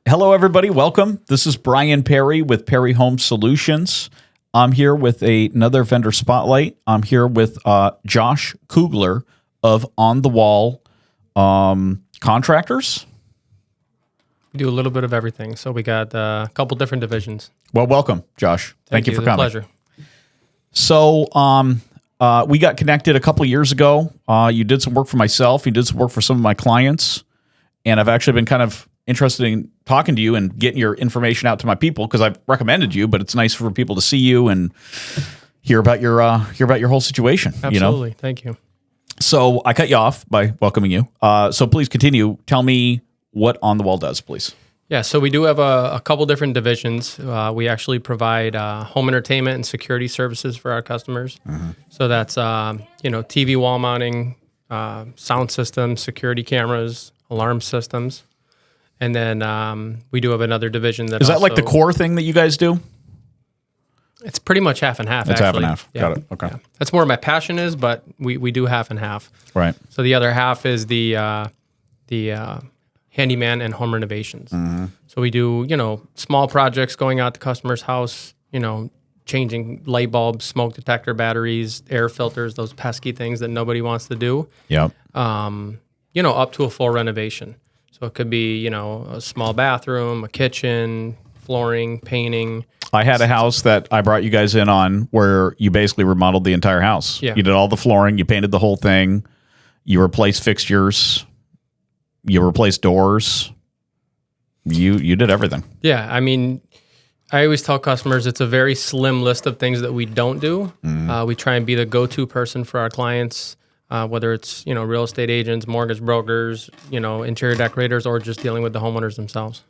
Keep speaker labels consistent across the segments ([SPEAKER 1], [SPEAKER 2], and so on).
[SPEAKER 1] Hello, everybody. Welcome. This is Brian Perry with Perry Home Solutions. I'm here with another vendor spotlight. I'm here with Josh Cougler of On the Wall Contractors.
[SPEAKER 2] We do a little bit of everything. So we got a couple different divisions.
[SPEAKER 1] Well, welcome, Josh. Thank you for coming.
[SPEAKER 2] Pleasure.
[SPEAKER 1] So we got connected a couple of years ago. You did some work for myself. You did some work for some of my clients. And I've actually been kind of interested in talking to you and getting your information out to my people because I've recommended you, but it's nice for people to see you and hear about your whole situation.
[SPEAKER 2] Absolutely. Thank you.
[SPEAKER 1] So I cut you off by welcoming you. So please continue. Tell me what On the Wall does, please.
[SPEAKER 2] Yeah, so we do have a couple different divisions. We actually provide home entertainment and security services for our customers. Mm-hmm. So that's TV wall mounting, sound systems, security cameras, alarm systems. And then we do have another division that
[SPEAKER 1] is that like the core thing that you guys do?
[SPEAKER 2] It's pretty much half and half.
[SPEAKER 1] It's
[SPEAKER 2] actually.
[SPEAKER 1] Half and half.
[SPEAKER 2] Yeah.
[SPEAKER 1] Got it. Okay.
[SPEAKER 2] Yeah. That's more my passion is, but we do half and half.
[SPEAKER 1] Right.
[SPEAKER 2] So the other half is the handyman and home renovations. Mm-hmm. So we do small projects going out to customers' house. Changing light bulbs, smoke detector batteries, air filters, those pesky things that nobody wants to do.
[SPEAKER 1] Yep.
[SPEAKER 2] Up to a full renovation. So it could be, a small bathroom, a kitchen, flooring, painting.
[SPEAKER 1] I had a house that I brought you guys in on where you basically remodeled the entire house.
[SPEAKER 2] Yeah.
[SPEAKER 1] You did all the flooring, you painted the whole thing, you replaced fixtures, you replaced doors. You did everything.
[SPEAKER 2] Yeah, I mean, I always tell customers it's a very slim list of things that we don't do. We try and be the go-to person for our clients. Whether it's real estate agents, mortgage brokers, interior decorators, or just dealing with the homeowners themselves.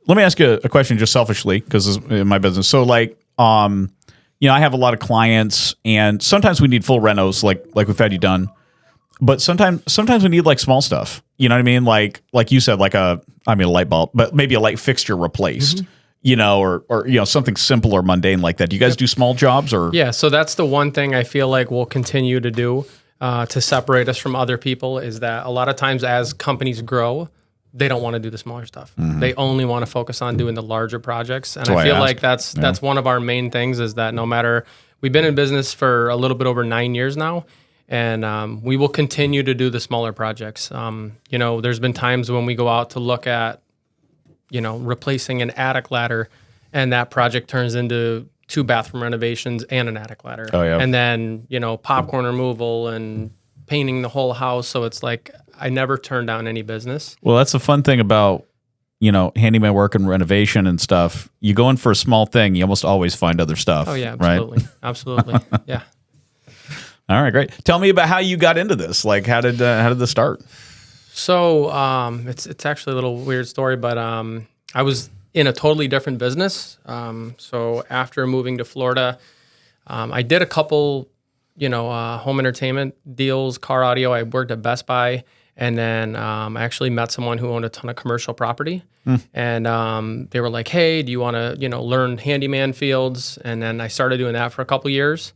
[SPEAKER 1] Let me ask you a question just selfishly because it's in my business. So I have a lot of clients and sometimes we need full renos like we've had you done. But sometimes we need like small stuff. You know what I mean? Like you said, a light bulb, but maybe a light fixture replaced. Mm-hmm. Or something simple or mundane like that. Do you guys do small jobs or?
[SPEAKER 2] Yeah, so that's the one thing I feel like we'll continue to do. To separate us from other people is that a lot of times as companies grow, they don't want to do the smaller stuff. Mm-hmm. They only want to focus on doing the larger projects. And I feel like that's one of our main things is that no matter, we've been in business for a little bit over 9 years now, and we will continue to do the smaller projects. There's been times when we go out to look at, replacing an attic ladder, and that project turns into 2 bathroom renovations and an attic ladder.
[SPEAKER 1] Oh, yeah.
[SPEAKER 2] And then, popcorn removal and painting the whole house. So it's like, I never turn down any business.
[SPEAKER 1] Well, that's the fun thing about, handyman work and renovation and stuff. You go in for a small thing, you almost always find other stuff.
[SPEAKER 2] Oh, yeah, absolutely.
[SPEAKER 1] Right?
[SPEAKER 2] Absolutely. Yeah.
[SPEAKER 1] All right, great. Tell me about how you got into this. Like, how did this start?
[SPEAKER 2] So it's actually a little weird story, but I was in a totally different business. So after moving to Florida, I did a couple, home entertainment deals, car audio. I worked at Best Buy, and then I actually met someone who owned a ton of commercial property. And they were like, "Hey, do you want to, learn handyman fields?" And then I started doing that for a couple years.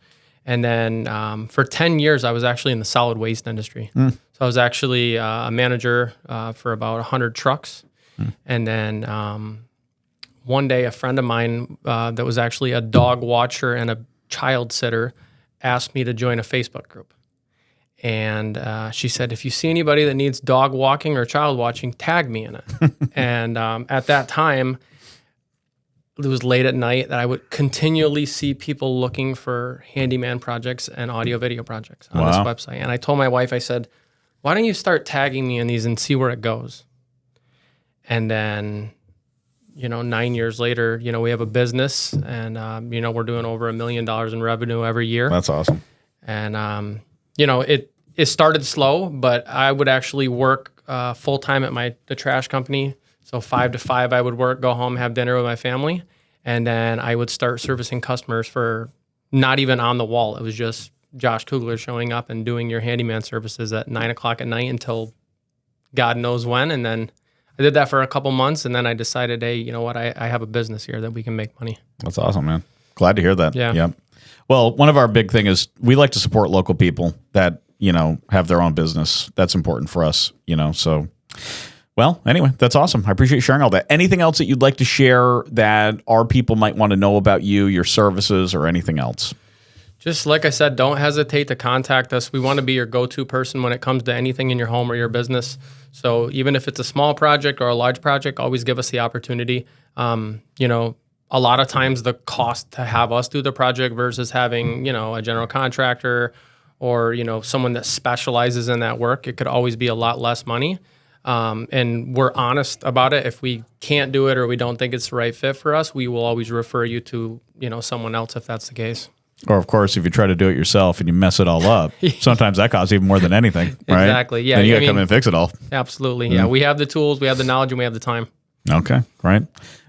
[SPEAKER 2] And then for 10 years, I was actually in the solid waste industry. So I was actually a manager for about 100 trucks. And then one day, a friend of mine that was actually a dog watcher and a child sitter asked me to join a Facebook group. And she said, if you see anybody that needs dog walking or child watching, tag me in it. And at that time, it was late at night that I would continually see people looking for handyman projects and audio-video projects on this website. And I told my wife, I said, why don't you start tagging me in these and see where it goes? And then 9 years later, we have a business and, we're doing over $1 million in revenue every year.
[SPEAKER 1] That's awesome.
[SPEAKER 2] And, it started slow, but I would actually work full-time at the trash company. So 5 to 5, I would work, go home, have dinner with my family. And then I would start servicing customers for not even on the wall. It was just Josh Cougler showing up and doing your handyman services at 9 o'clock at night until God knows when. And then I did that for a couple months, and then I decided, hey, you know what? I have a business here that we can make money.
[SPEAKER 1] That's awesome, man. Glad to hear that.
[SPEAKER 2] Yeah.
[SPEAKER 1] Yep. Well, one of our big thing is we like to support local people that, have their own business. That's important for us, so. Well, anyway, that's awesome. I appreciate you sharing all that. Anything else that you'd like to share that our people might want to know about you, your services, or anything else?
[SPEAKER 2] Just like I said, don't hesitate to contact us. We want to be your go-to person when it comes to anything in your home or your business. So even if it's a small project or a large project, always give us the opportunity. A lot of times the cost to have us do the project versus having, a general contractor or, someone that specializes in that work, it could always be a lot less money. And we're honest about it. If we can't do it or we don't think it's the right fit for us, we will always refer you to, someone else if that's the case.
[SPEAKER 1] Or, of course, if you try to do it yourself and you mess it all up, sometimes that costs even more than anything, right?
[SPEAKER 2] Exactly, yeah.
[SPEAKER 1] Then you got to come in and fix it all.
[SPEAKER 2] Absolutely, yeah. We have the tools, we have the knowledge, and we have the time.
[SPEAKER 1] Okay, great.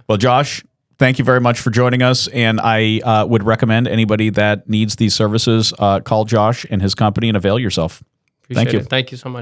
[SPEAKER 1] Well, Josh, thank you very much for joining us. And I would recommend anybody that needs these services, call Josh and his company and avail yourself.
[SPEAKER 2] Appreciate
[SPEAKER 1] Thank you.
[SPEAKER 2] Thank you so much.